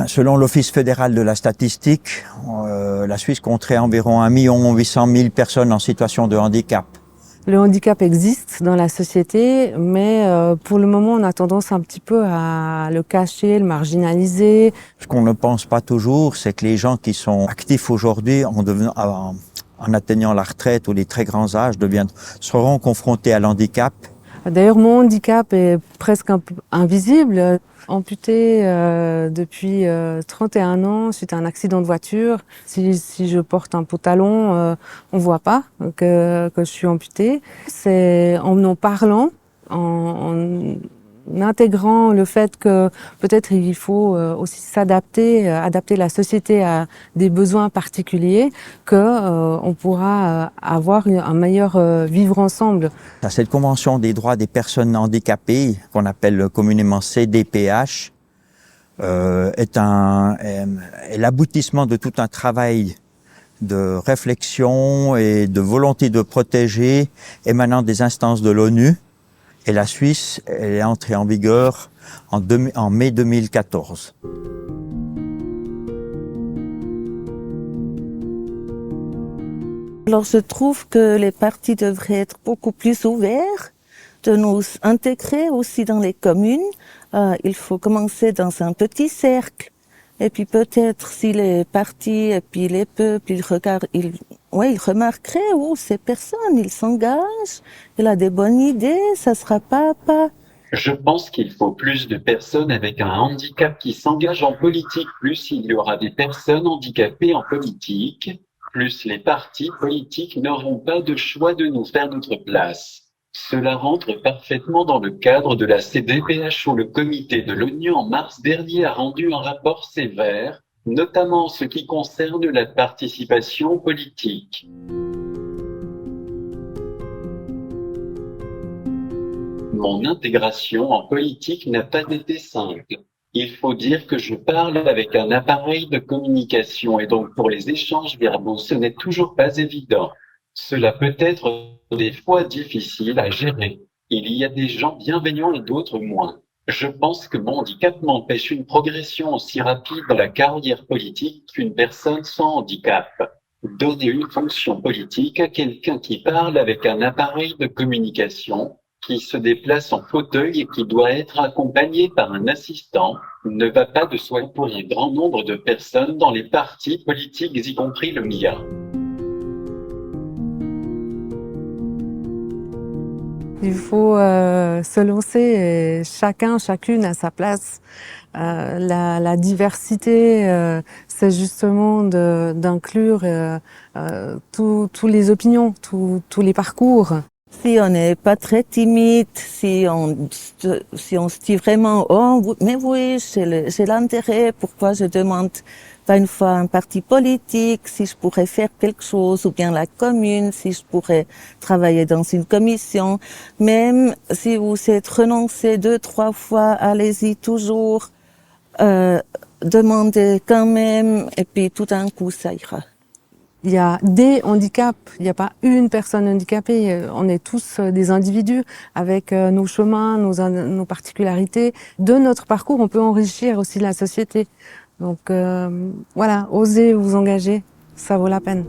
Selon l'Office fédéral de la statistique, la Suisse compterait environ 1 800 000 personnes en situation de handicap. Le handicap existe dans la société, mais pour le moment, on a tendance un petit peu à le cacher, le marginaliser. Ce qu'on ne pense pas toujours, c'est que les gens qui sont actifs aujourd'hui, en atteignant la retraite ou les très grands âges, seront confrontés à l'handicap. D'ailleurs, mon handicap est presque un peu invisible. Amputé depuis 31 ans suite à un accident de voiture. Si je porte un pantalon, on voit pas que je suis amputée. C'est en parlant, en intégrant le fait que peut-être il faut aussi s'adapter, adapter la société à des besoins particuliers, on pourra avoir un meilleur vivre ensemble. Cette Convention des droits des personnes handicapées, qu'on appelle communément CDPH, est l'aboutissement de tout un travail de réflexion et de volonté de protéger émanant des instances de l'ONU. Et la Suisse, elle est entrée en vigueur en mai 2014. Alors je trouve que les partis devraient être beaucoup plus ouverts, de nous intégrer aussi dans les communes. Il faut commencer dans un petit cercle. Et puis peut-être si les partis et puis les peuples, ils remarqueraient, ces personnes, ils s'engagent, il a des bonnes idées, ça sera pas à pas. Je pense qu'il faut plus de personnes avec un handicap qui s'engagent en politique. Plus il y aura des personnes handicapées en politique, plus les partis politiques n'auront pas de choix de nous faire notre place. Cela rentre parfaitement dans le cadre de la CDPH où le comité de l'ONU en mars dernier a rendu un rapport sévère, notamment en ce qui concerne la participation politique. Mon intégration en politique n'a pas été simple. Il faut dire que je parle avec un appareil de communication et donc pour les échanges verbaux, ce n'est toujours pas évident. Cela peut être des fois difficile à gérer. Il y a des gens bienveillants et d'autres moins. Je pense que mon handicap m'empêche une progression aussi rapide dans la carrière politique qu'une personne sans handicap. Donner une fonction politique à quelqu'un qui parle avec un appareil de communication, qui se déplace en fauteuil et qui doit être accompagné par un assistant, ne va pas de soi pour un grand nombre de personnes dans les partis politiques, y compris le mien. Il faut se lancer et chacune à sa place. La diversité, c'est justement d'inclure tous les opinions, tous les parcours. Si on n'est pas très timide, si on se dit vraiment « Oh, mais oui, j'ai l'intérêt, pourquoi je demande pas une fois un parti politique, si je pourrais faire quelque chose, ou bien la commune, si je pourrais travailler dans une commission. » Même si vous êtes renoncé 2-3 fois, allez-y toujours, demandez quand même, et puis tout d'un coup, ça ira. Il y a des handicaps, il n'y a pas une personne handicapée, on est tous des individus avec nos chemins, nos particularités. De notre parcours, on peut enrichir aussi la société. Donc voilà, osez vous engager, ça vaut la peine.